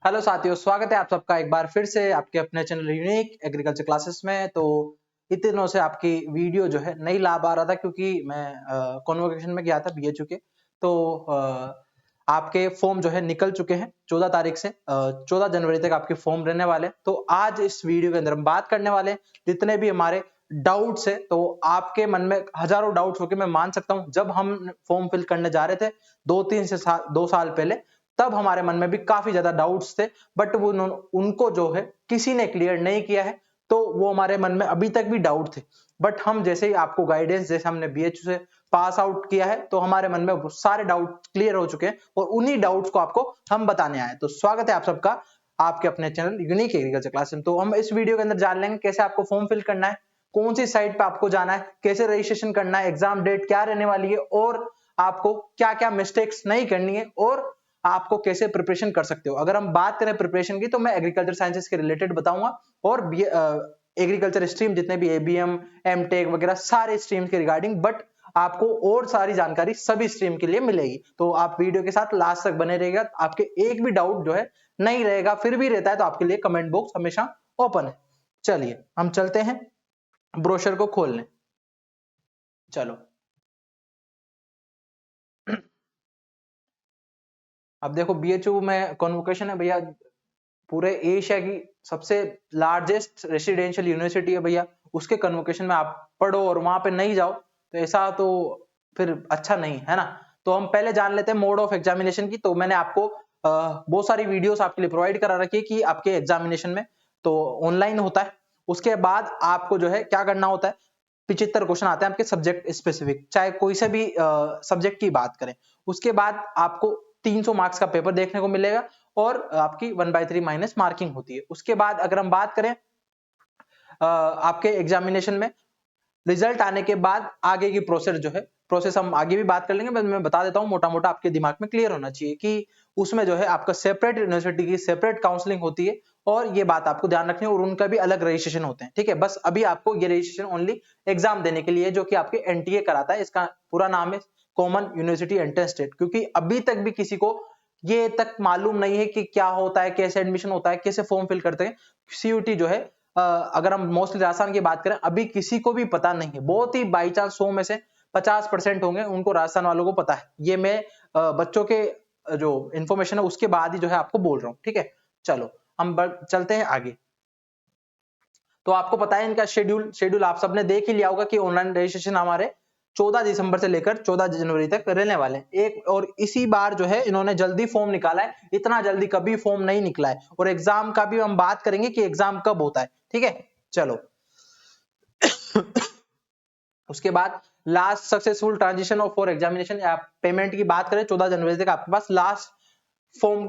Hello साथियों, स्वागत है आप सबका एक बार फिर से आपके अपने चैनल यूनिक एग्रीकल्चर क्लासेस में। तो इतने दिनों से आपकी वीडियो जो है नहीं ला पा रहा था क्योंकि मैं कॉन्वोकेशन में गया था बीएचयू के। तो आपके फॉर्म जो है निकल चुके हैं 14 तारीख से 14 जनवरी तक आपके फॉर्म रहने वाले। तो आज इस वीडियो के अंदर हम बात करने वाले हैं जितने भी हमारे डाउट्स है। तो आपके मन में हजारों डाउट्स होके मैं मान सकता हूं, जब हम फॉर्म फिल करने जा रहे थे 2 साल पहले, तब हमारे मन में भी काफी ज्यादा डाउट्स थे, बट वो उनको जो है किसी ने क्लियर नहीं किया है। तो वो हमारे मन में अभी तक भी डाउट थे, बट हम जैसे ही आपको गाइडेंस, जैसे हमने बीएचयू से पास आउट किया है, तो हमारे मन में सारे डाउट क्लियर हो चुके हैं और उन्हीं डाउट्स को आपको हम बताने आए। तो स्वागत है आप सबका आपके अपने चैनल यूनिक एग्रीकल्चर क्लास में। तो हम इस वीडियो के अंदर जान लेंगे कैसे आपको फॉर्म फिल करना है, कौन सी साइट पे आपको जाना है, कैसे रजिस्ट्रेशन करना है, एग्जाम डेट क्या रहने वाली है, और आपको क्या क्या मिस्टेक्स नहीं करनी है, और आपको कैसे प्रिपरेशन कर सकते हो। अगर हम बात करें प्रिपरेशन की, तो मैं एग्रीकल्चर साइंसेस के रिलेटेड बताऊंगा और एग्रीकल्चर स्ट्रीम जितने भी एबीएम, एमटेक वगैरह सारे स्ट्रीम के रिगार्डिंग, बट आपको और सारी जानकारी सभी स्ट्रीम के लिए मिलेगी। तो आप वीडियो के साथ लास्ट तक बने रहिएगा, आपके एक भी डाउट जो है नहीं रहेगा। फिर भी रहता है तो आपके लिए कमेंट बॉक्स हमेशा ओपन है। चलिए हम चलते हैं ब्रोशर को खोलने। चलो अब देखो, बीएचयू में कॉन्वोकेशन है भैया, पूरे एशिया की सबसे लार्जेस्ट रेसिडेंशियल यूनिवर्सिटी है भैया। उसके कन्वोकेशन में आप पढ़ो और वहां पे नहीं जाओ तो ऐसा तो फिर अच्छा नहीं है ना। तो हम पहले जान लेते हैं मोड ऑफ एग्जामिनेशन की। तो मैंने आपको बहुत सारी वीडियोस आपके लिए प्रोवाइड करा रखी है कि आपके एग्जामिनेशन में तो ऑनलाइन होता है। उसके बाद आपको जो है क्या करना होता है, 75 क्वेश्चन आते हैं आपके सब्जेक्ट स्पेसिफिक, चाहे कोई से भी सब्जेक्ट की बात करें। उसके बाद आपको 300 मार्क्स का पेपर देखने को मिलेगा और आपकी 1/3 माइनस मार्किंग होती है। उसके बाद अगर हम बात करें आपके एग्जामिनेशन में रिजल्ट आने के बाद आगे की प्रोसेस जो है, प्रोसेस हम आगे भी बात कर लेंगे, बस मैं बता देता हूं मोटा मोटा, आपके दिमाग में क्लियर होना चाहिए कि उसमें जो है आपका सेपरेट यूनिवर्सिटी की सेपरेट काउंसलिंग होती है और ये बात आपको ध्यान रखनी है, और उनका भी अलग रजिस्ट्रेशन होते हैं। ठीक है, बस अभी आपको ये रजिस्ट्रेशन ओनली एग्जाम देने के लिए, जो कि आपके एनटीए कराता है। इसका पूरा नाम है कॉमन यूनिवर्सिटी एंट्रेंस टेस्ट, क्योंकि अभी तक भी किसी को ये तक मालूम नहीं है कि क्या होता है, कैसे एडमिशन होता है, कैसे फॉर्म फिल करते हैं। सीयूटी जो है, अगर हम मोस्टली राजस्थान की बात करें, अभी किसी को भी पता नहीं है। बहुत ही बाई चांस 100 में से 50% होंगे उनको, राजस्थान वालों को पता है। ये मैं बच्चों के जो इंफॉर्मेशन है उसके बाद ही जो है आपको बोल रहा हूं। ठीक है, चलो हम चलते हैं आगे। तो आपको पता है इनका शेड्यूल शेड्यूल आप सबने देख ही लिया होगा कि ऑनलाइन रजिस्ट्रेशन हमारे 14 दिसंबर से लेकर 14 जनवरी तक रहने वाले हैं। एक और इसी बार जो है इन्होंने जल्दी फॉर्म निकाला है, इतना जल्दी कभी फॉर्म नहीं निकला है। और एग्जाम का भी हम बात करेंगे कि एग्जाम कब होता है। ठीक है, चलो उसके बाद last successful transition of for examination या पेमेंट की बात करें, 14 जनवरी तक आपके पास लास्ट फॉर्म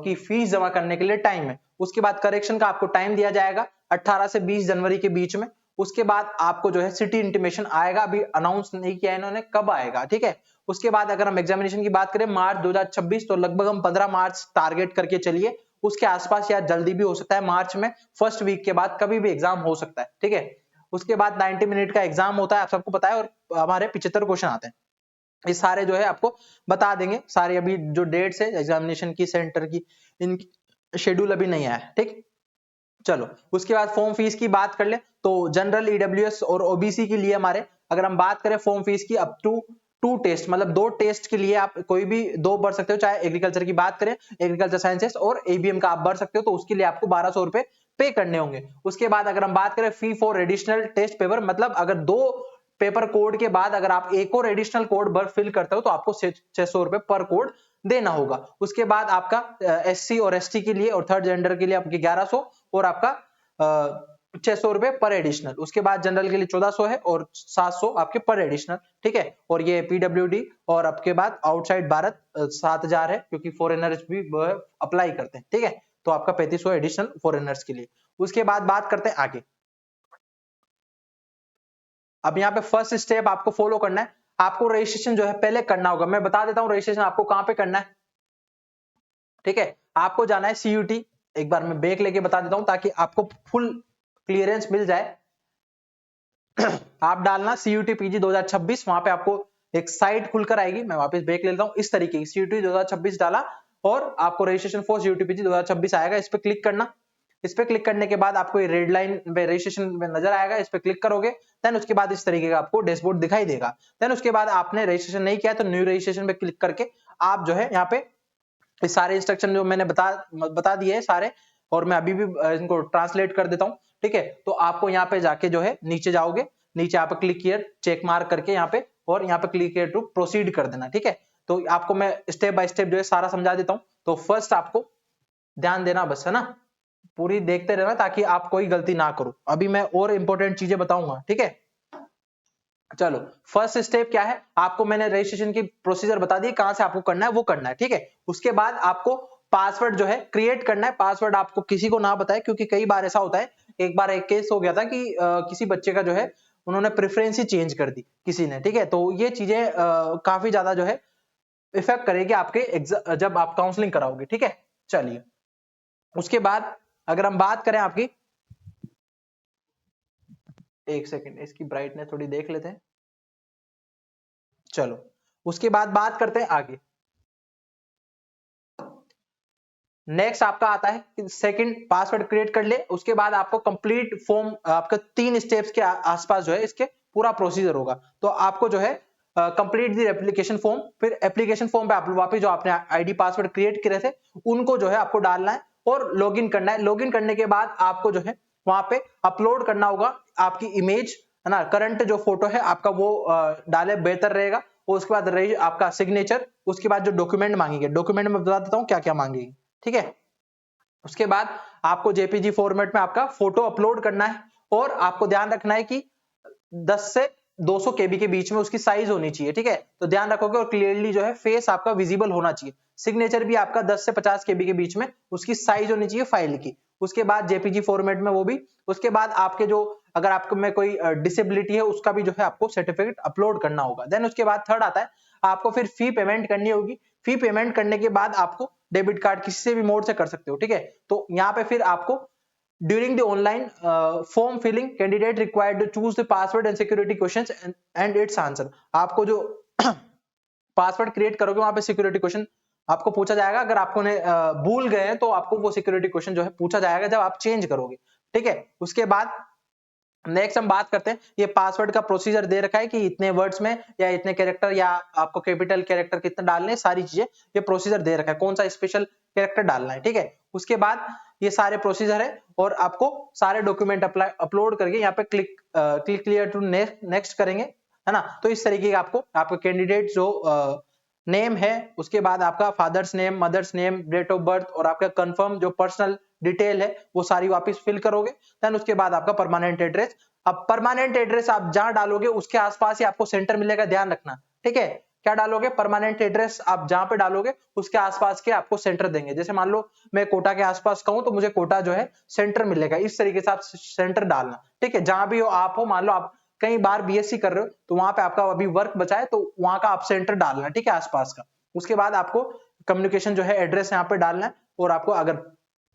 की फीस जमा करने के लिए टाइम है। उसके बाद करेक्शन का आपको टाइम दिया जाएगा 18 से 20 जनवरी के बीच में। उसके बाद आपको जो है सिटी इंटीमेशन आएगा, अभी अनाउंस नहीं किया इन्होंने कब आएगा। ठीक है, उसके बाद अगर हम एग्जामिनेशन की बात करें मार्च 2026, तो लगभग हम 15 मार्च टारगेट करके चलिए, उसके आसपास या जल्दी भी हो सकता है। मार्च में फर्स्ट वीक के बाद कभी भी एग्जाम हो सकता है। ठीक है, उसके बाद 90 मिनट का एग्जाम होता है, आप सबको पता है, और हमारे 75 क्वेश्चन आते हैं। ये सारे जो है आपको बता देंगे, सारे अभी जो डेट्स है एग्जामिनेशन की, सेंटर की, इन शेड्यूल अभी नहीं आया है। ठीक, चलो उसके बाद फॉर्म फीस की बात कर ले। तो जनरल, ईडब्ल्यूएस और ओबीसी के लिए हमारे, अगर हम बात करें फॉर्म फीस की, अप टू 2 टेस्ट, मतलब 2 टेस्ट के लिए आप कोई भी 2 भर सकते हो। चाहे एग्रीकल्चर की बात करें, एग्रीकल्चर साइंसेस और एबीएम का आप भर सकते हो, तो उसके लिए आपको 1200 रुपए पे करने होंगे। उसके बाद अगर हम बात करें fee for additional test paper, मतलब अगर 2 पेपर कोड के बाद अगर आप एक और एडिशनल कोड भर फिल करते हो तो आपको 600 रुपए पर कोड देना होगा। उसके बाद आपका एससी और एसटी के लिए और थर्ड जेंडर के लिए आपके 1100 और आपका 600 रुपए पर एडिशनल। उसके बाद जनरल के लिए 1400 है और 700 आपके पर एडिशनल। ठीक है, और ये पीडब्ल्यूडी और आपके बाद आउटसाइड भारत 7000 है, क्योंकि फॉरेनर्स भी अप्लाई करते हैं। ठीक है, तो आपका 3500 एडिशनल फॉरेनर्स के लिए। उसके बाद बात करते हैं आगे। अब यहाँ पे फर्स्ट स्टेप आपको फॉलो करना है, आपको रजिस्ट्रेशन जो है पहले करना होगा। मैं बता देता हूं रजिस्ट्रेशन आपको कहां पे करना है। ठीक है, आपको जाना है सीयूटी, एक बार मैं बैक लेके बता देता हूं ताकि आपको फुल क्लियरेंस मिल जाए। आप डालना सीयूटी पीजी 2026, वहां पे आपको एक साइट खुलकर आएगी। मैं वापस बैक ले लेता हूं, इस तरीके की सीयूटी 2026 डाला, और आपको रजिस्ट्रेशन फॉर यूटीपीजी 2026 आएगा, इस पे क्लिक करना। इस पे क्लिक करने के बाद आपको ये रेड लाइन पे रजिस्ट्रेशन में नजर आएगा, इस पे क्लिक करोगे, देन उसके बाद इस तरीके का आपको डैशबोर्ड दिखाई देगा। देन उसके बाद आपने रजिस्ट्रेशन नहीं किया तो न्यू रजिस्ट्रेशन पे क्लिक करके आप जो है यहाँ पे ये सारे इंस्ट्रक्शन जो मैंने बता दिए हैं सारे, और मैं अभी भी इनको ट्रांसलेट कर देता हूँ, ठीक है। तो आपको यहाँ पे जाके जो है नीचे जाओगे, नीचे यहाँ पे क्लिक हियर चेक मार्क करके यहाँ पे, और यहाँ पे क्लिक हियर टू प्रोसीड कर देना, ठीक है। तो आपको मैं स्टेप बाय स्टेप जो है सारा समझा देता हूँ। तो फर्स्ट आपको ध्यान देना बस, है ना, पूरी देखते रहना ताकि आप कोई गलती ना करो। अभी मैं और इंपॉर्टेंट चीजें बताऊंगा, ठीक है। चलो फर्स्ट स्टेप क्या है, आपको मैंने रजिस्ट्रेशन की प्रोसीजर बता दी, कहां से आपको करना है वो करना है, ठीक है। उसके बाद आपको पासवर्ड जो है क्रिएट करना है। पासवर्ड आपको किसी को ना बताए, क्योंकि कई बार ऐसा होता है, एक बार एक केस हो गया था कि किसी बच्चे का जो है उन्होंने प्रेफरेंस ही चेंज कर दी किसी ने, ठीक है। तो ये चीजें काफी ज्यादा जो है इफेक्ट करेगी आपके जब आप काउंसलिंग कराओगे, ठीक है। चलिए उसके बाद अगर हम बात करें आपकी, एक सेकेंड इसकी ब्राइटनेस थोड़ी देख लेते हैं। चलो उसके बाद बात करते हैं आगे। नेक्स्ट आपका आता है सेकंड, पासवर्ड क्रिएट कर ले, उसके बाद आपको कंप्लीट फॉर्म, आपका 3 स्टेप्स के आसपास जो है इसके पूरा प्रोसीजर होगा। तो आपको जो है कंप्लीट दी एप्लीकेशन फॉर्म, फिर एप्लीकेशन फॉर्म पे आप वापस जो आपने आईडी पासवर्ड क्रिएट करे थे उनको जो है आपको डालना है और लॉगिन करना है। लॉगिन करने के बाद आपको जो है वहां पे अपलोड करना होगा आपकी इमेज, है ना, करंट जो फोटो है आपका वो डाले बेहतर रहेगा। और उसके बाद रही आपका सिग्नेचर, उसके बाद जो डॉक्यूमेंट मांगेंगे, डॉक्यूमेंट में बता देता हूँ क्या क्या मांगेगी, ठीक है। उसके बाद आपको जेपीजी फॉर्मेट में आपका फोटो अपलोड करना है, और आपको ध्यान रखना है कि 10 से 200 केबी के बीच में उसकी साइज होनी चाहिए, ठीक है। तो ध्यान रखोगे और क्लियरली जो है फेस आपका विजिबल होना चाहिए। सिग्नेचर भी आपका 10 से 50 केबी के बीच में उसकी साइज होनी चाहिए फाइल की। उसके बाद जेपीजी फॉर्मेट में वो भी। उसके बाद आपके जो अगर आपको में कोई डिसेबिलिटी है उसका भी जो है आपको सर्टिफिकेट अपलोड करना होगा। देन उसके बाद थर्ड आता है, आपको फिर फी पेमेंट करनी होगी। फी पेमेंट करने के बाद आपको डेबिट कार्ड किसी से भी मोड से कर सकते हो, ठीक है। तो यहाँ पे फिर आपको during the online form filling candidate required to choose the password and security questions and its answer। आपको जो पासवर्ड क्रिएट करोगे वहां पे सिक्योरिटी क्वेश्चन आपको पूछा जाएगा। अगर आपको ने भूल गए हैं तो आपको वो सिक्योरिटी क्वेश्चन जो है पूछा जाएगा जब आप चेंज करोगे, ठीक है। उसके बाद नेक्स्ट हम बात करते हैं, ये पासवर्ड का प्रोसीजर दे रखा है कि इतने वर्ड्स में या इतने कैरेक्टर या आपको कैपिटल कैरेक्टर कितने डालने, सारी चीजें ये प्रोसीजर दे रखा है, कौन सा स्पेशल कैरेक्टर डालना है, ठीक है। उसके बाद ये सारे प्रोसीजर है और आपको सारे डॉक्यूमेंट अपलोड करके यहाँ पे क्लिक क्लियर टू नेक्स्ट करेंगे, है ना। तो इस तरीके का आपको कैंडिडेट जो नेम है, उसके बाद आपका father's name, mother's name, date of birth और आपका कंफर्म जो पर्सनल डिटेल है वो सारी वापस फिल करोगे। देन उसके बाद आपका परमानेंट एड्रेस, अब परमानेंट एड्रेस आप जहां डालोगे उसके आसपास ही आपको सेंटर मिलेगा, ध्यान रखना, ठीक है। क्या डालोगे, परमानेंट एड्रेस आप जहां पे डालोगे उसके आसपास के आपको सेंटर देंगे। जैसे मान लो मैं कोटा के आसपास कहूं तो मुझे कोटा जो है सेंटर मिलेगा, इस तरीके से आप सेंटर डालना, ठीक है। जहां भी हो आप हो, मान लो आप कई बार बीएससी कर रहे हो तो वहां पे आपका अभी वर्क बचा है तो वहां का आप सेंटर डालना, ठीक है, आसपास का। उसके बाद आपको कम्युनिकेशन जो है एड्रेस यहाँ पे डालना है, और आपको अगर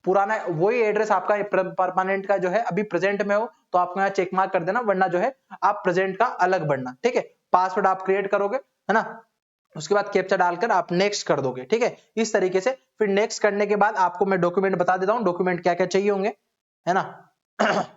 पुराना वही एड्रेस आपका परमानेंट का जो है अभी प्रेजेंट में हो तो आपको यहाँ चेक मार्क कर देना, वरना जो है आप प्रेजेंट का अलग भरना, ठीक है। पासवर्ड आप क्रिएट करोगे, है ना, उसके बाद कैप्चा डालकर आप नेक्स्ट कर दोगे, ठीक है। इस तरीके से फिर नेक्स्ट करने के बाद आपको मैं डॉक्यूमेंट बता देता हूँ, डॉक्यूमेंट क्या क्या चाहिए होंगे, है ना।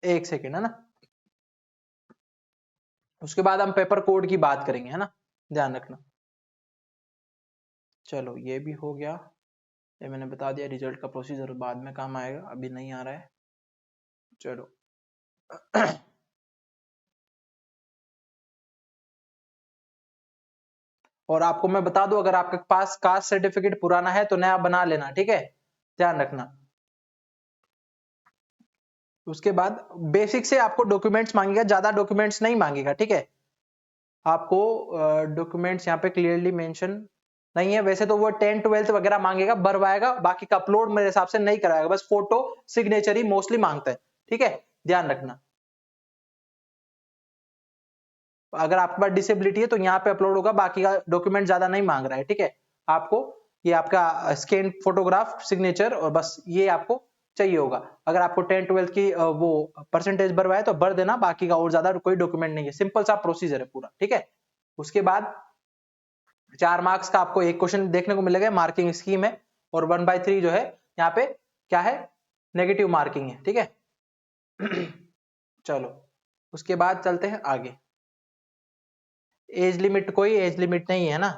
एक सेकेंड, है ना। उसके बाद हम पेपर कोड की बात करेंगे, है ना, ध्यान रखना। चलो ये भी हो गया, ये मैंने बता दिया। रिजल्ट का प्रोसीजर बाद में काम आएगा, अभी नहीं आ रहा है। चलो और आपको मैं बता दूं, अगर आपके पास कास्ट सर्टिफिकेट पुराना है तो नया बना लेना, ठीक है, ध्यान रखना। उसके बाद बेसिक से आपको डॉक्यूमेंट्स मांगेगा, ज्यादा डॉक्यूमेंट्स नहीं मांगेगा, ठीक है। आपको डॉक्यूमेंट्स यहाँ पे क्लियरली मेंशन नहीं है, वैसे तो वो 10th 12th वगैरह मांगेगा, भरवाएगा, बाकी का अपलोड मेरे हिसाब से नहीं कराएगा, बस फोटो सिग्नेचर ही मोस्टली मांगता है, ठीक है, ध्यान रखना। अगर आपके पास डिसेबिलिटी है तो यहाँ पे अपलोड होगा, बाकी का डॉक्यूमेंट ज्यादा नहीं मांग रहा है, ठीक है। आपको ये आपका स्कैन फोटोग्राफ सिग्नेचर, और बस ये आपको चाहिए होगा। अगर आपको 10 12 की वो परसेंटेज भरवाए तो भर देना, बाकी का और ज्यादा कोई डॉक्यूमेंट नहीं है, सिंपल सा प्रोसीजर है पूरा, ठीक है। उसके बाद 4 मार्क्स का आपको एक क्वेश्चन देखने को मिलेगा, मार्किंग स्कीम है, और 1/3 जो है यहाँ पे क्या है, नेगेटिव मार्किंग है, ठीक है। चलो उसके बाद चलते हैं आगे। एज लिमिट, कोई एज लिमिट नहीं है ना।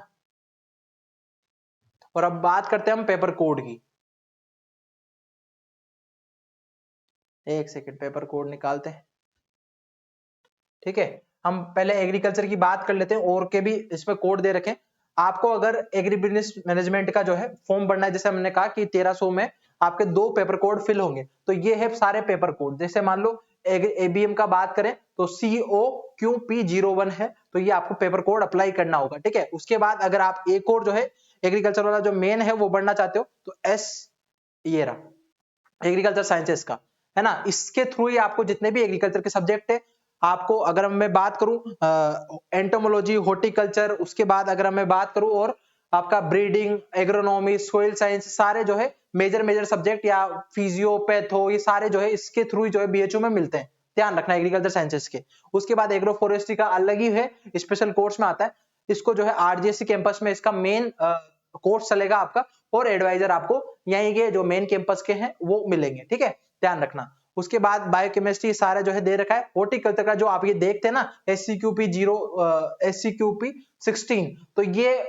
और अब बात करते हैं हम पेपर कोड की। एक सेकंड, पेपर कोड निकालते हैं, ठीक है। हम पहले एग्रीकल्चर की बात कर लेते हैं, और के भी इसमें कोड दे रखे हैं। आपको अगर एग्री बिजनेस मैनेजमेंट का जो है फॉर्म भरना है, जैसे हमने कहा कि 1300 में आपके 2 पेपर कोड फिल होंगे, तो ये है सारे पेपर कोड। जैसे मान लो एबीएम का बात करें तो COQP01 है, तो ये आपको पेपर कोड अप्लाई करना होगा, ठीक है। उसके बाद अगर आप एक और जो है एग्रीकल्चर वाला जो मेन है वो बढ़ना चाहते हो तो S, ये रहा एग्रीकल्चर साइंसेस का, है ना। इसके थ्रू ही आपको जितने भी एग्रीकल्चर के सब्जेक्ट है, आपको अगर मैं बात करूं एंटोमोलॉजी, हॉर्टिकल्चर, उसके बाद अगर मैं बात करूं और आपका ब्रीडिंग, एग्रोनॉमी, सोइल साइंस, सारे जो है मेजर सब्जेक्ट या फिजियोपैथो, ये सारे जो है इसके थ्रू ही जो है बीएचयू में मिलते हैं, ध्यान रखना एग्रीकल्चर साइंसेस के। उसके बाद एग्रो फॉरेस्ट्री का अलग ही है, स्पेशल कोर्स में आता है। इसको जो है आरजीएससी कैंपस में इसका मेन कोर्स चलेगा आपका, और एडवाइजर आपको यहीं के जो मेन कैंपस के हैं वो मिलेंगे, ठीक है, ध्यान रखना। उसके बाद बायोकेमिस्ट्री सारे जो है दे रखा है। हॉर्टिकल्चर का जो आप ये देखते हैं ना SCQP0 SCQP16, तो ये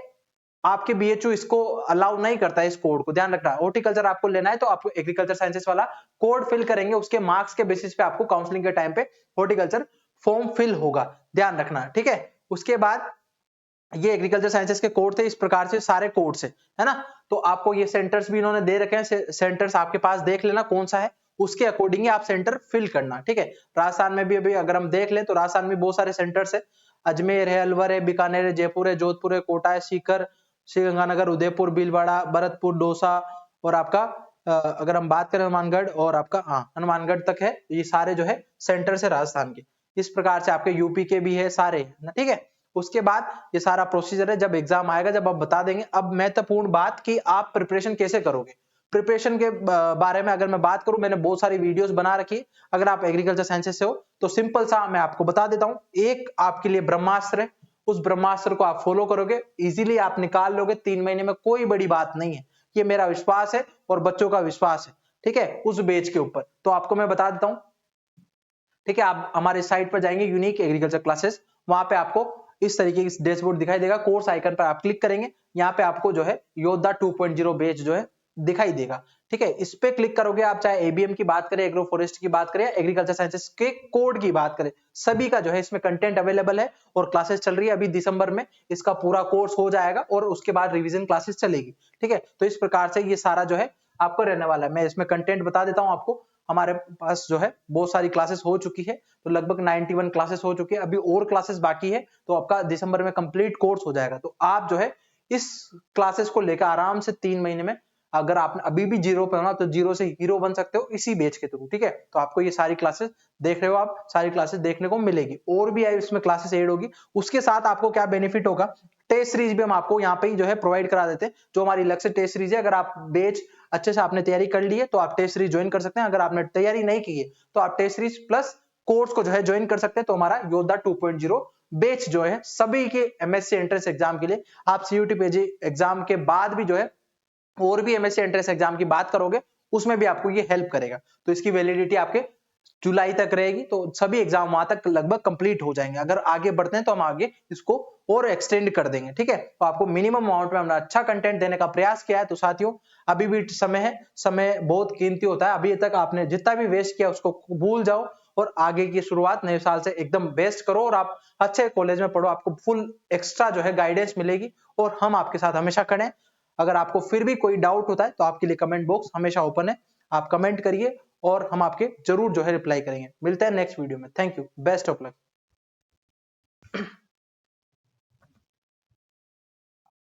आपके बीएचयू इसको अलाउ नहीं करता है, इस कोड को ध्यान रखना। हॉर्टिकल्चर आपको लेना है तो आपको एग्रीकल्चर साइंसेस वाला कोड फिल करेंगे, उसके मार्क्स के बेसिस पे आपको काउंसलिंग के टाइम पे हॉर्टिकल्चर फॉर्म फिल होगा, ध्यान रखना, ठीक है। उसके बाद ये एग्रीकल्चर साइंसेस के कोड थे, इस प्रकार से सारे कोड्स है ना। तो आपको ये सेंटर्स भी इन्होंने दे रखे हैं, सेंटर्स आपके पास देख लेना कौन सा है, उसके अकॉर्डिंग ही आप सेंटर फिल करना, ठीक है। राजस्थान में भी अभी अगर हम देख लें तो राजस्थान में बहुत सारे सेंटर्स है, अजमेर है, अलवर है, बीकानेर है, जयपुर है, जोधपुर है, कोटा है, सीकर, श्रीगंगानगर, उदयपुर, भीलवाड़ा, भरतपुर, दौसा, और आपका अगर हम बात करें हनुमानगढ़ और आपका हनुमानगढ़ तक है, ये सारे जो है सेंटर है राजस्थान के। इस प्रकार से आपके यूपी के भी है सारे, ठीक है। उसके बाद ये सारा प्रोसीजर है, जब एग्जाम आएगा जब आप बता देंगे। अब महत्वपूर्ण बात कि आप प्रिपरेशन कैसे करोगे। प्रिपरेशन के बारे में अगर मैं बात करूं, मैंने बहुत सारी वीडियोस बना रखी है, अगर आप एग्रीकल्चर साइंसेस से हो तो सिंपल सा मैं आपको बता देता हूं। एक आपके लिए ब्रह्मास्त्र है, उस ब्रह्मास्त्र को आप फॉलो करोगे, इजीली आप निकाल लोगे 3 महीने में, कोई बड़ी बात नहीं है, ये मेरा विश्वास है और बच्चों का विश्वास है, ठीक है, उस बेच के ऊपर। तो आपको मैं बता देता हूं, ठीक है। आप हमारे साइट पर जाएंगे, यूनिक एग्रीकल्चर क्लासेस, वहां पे आपको इस तरीके की डैशबोर्ड दिखाई देगा, कोर्स आइकन पर आप क्लिक करेंगे, यहाँ पे आपको जो है योद्धा 2.0 बैच जो है दिखाई देगा, ठीक है। इस पे क्लिक करोगे आप, चाहे एबीएम की बात करें, एग्रो फॉरेस्ट की बात करें, एग्रीकल्चर साइंसेस के कोड की बात करें, सभी का जो है इसमें कंटेंट अवेलेबल है, और क्लासेस चल रही है। अभी दिसंबर में इसका पूरा कोर्स हो जाएगा और उसके बाद रिवीजन क्लासेस चलेगी, ठीक है। तो इस प्रकार से ये सारा जो है आपको रहने वाला है। मैं इसमें कंटेंट बता देता हूं आपको, हमारे पास जो है बहुत सारी क्लासेस हो चुकी है, तो लगभग 91 क्लासेस हो चुकी है, अभी और क्लासेस बाकी है, तो आपका दिसंबर में कंप्लीट कोर्स हो जाएगा। तो आप जो है इस क्लासेस को लेकर आराम से 3 महीने में, अगर आप अभी भी जीरो पे हो ना, तो जीरो से हीरो बन सकते हो इसी बैच के थ्रू, ठीक है। तो आपको ये सारी क्लासेस देख रहे हो, आप सारी क्लासेस देखने को मिलेगी, और भी इसमें क्लासेस ऐड होगी। उसके साथ आपको क्या बेनिफिट होगा, टेस्ट सीरीज भी हम आपको यहाँ पे ही जो है प्रोवाइड करा देते हैं, जो हमारी लक्ष्य टेस्ट सीरीज है। अगर आप बैच अच्छे से आपने तैयारी कर ली है तो आप टेस्ट सीरीज ज्वाइन कर सकते हैं, अगर आपने तैयारी नहीं की है तो आप टेस्ट सीरीज प्लस कोर्स को जो है ज्वाइन कर सकते हैं। तो हमारा योद्धा 2.0 बैच जो है सभी के एमएससी एंट्रेंस एग्जाम के लिए, आप सीयूटी पीजी एग्जाम के बाद भी जो है और भी एमएससी एंट्रेंस एग्जाम की बात करोगे, उसमें भी आपको ये हेल्प करेगा। तो इसकी वैलिडिटी आपके जुलाई तक रहेगी, तो सभी एग्जाम वहां तक लगभग कंप्लीट हो जाएंगे। अगर आगे बढ़ते हैं तो हम आगे इसको और एक्सटेंड कर देंगे, ठीक है। तो आपको मिनिमम अमाउंट में हमने अच्छा कंटेंट देने का प्रयास किया है। तो साथियों, अभी भी समय है, समय बहुत कीमती होता है, अभी तक आपने जितना भी वेस्ट किया उसको भूल जाओ, और आगे की शुरुआत नए साल से एकदम बेस्ट करो, और आप अच्छे कॉलेज में पढ़ो, आपको फुल एक्स्ट्रा जो है गाइडेंस मिलेगी, और हम आपके साथ हमेशा खड़े हैं। अगर आपको फिर भी कोई डाउट होता है तो आपके लिए कमेंट बॉक्स हमेशा ओपन है, आप कमेंट करिए और हम आपके जरूर जो है रिप्लाई करेंगे। मिलते हैं नेक्स्ट वीडियो में। Thank you, best of luck.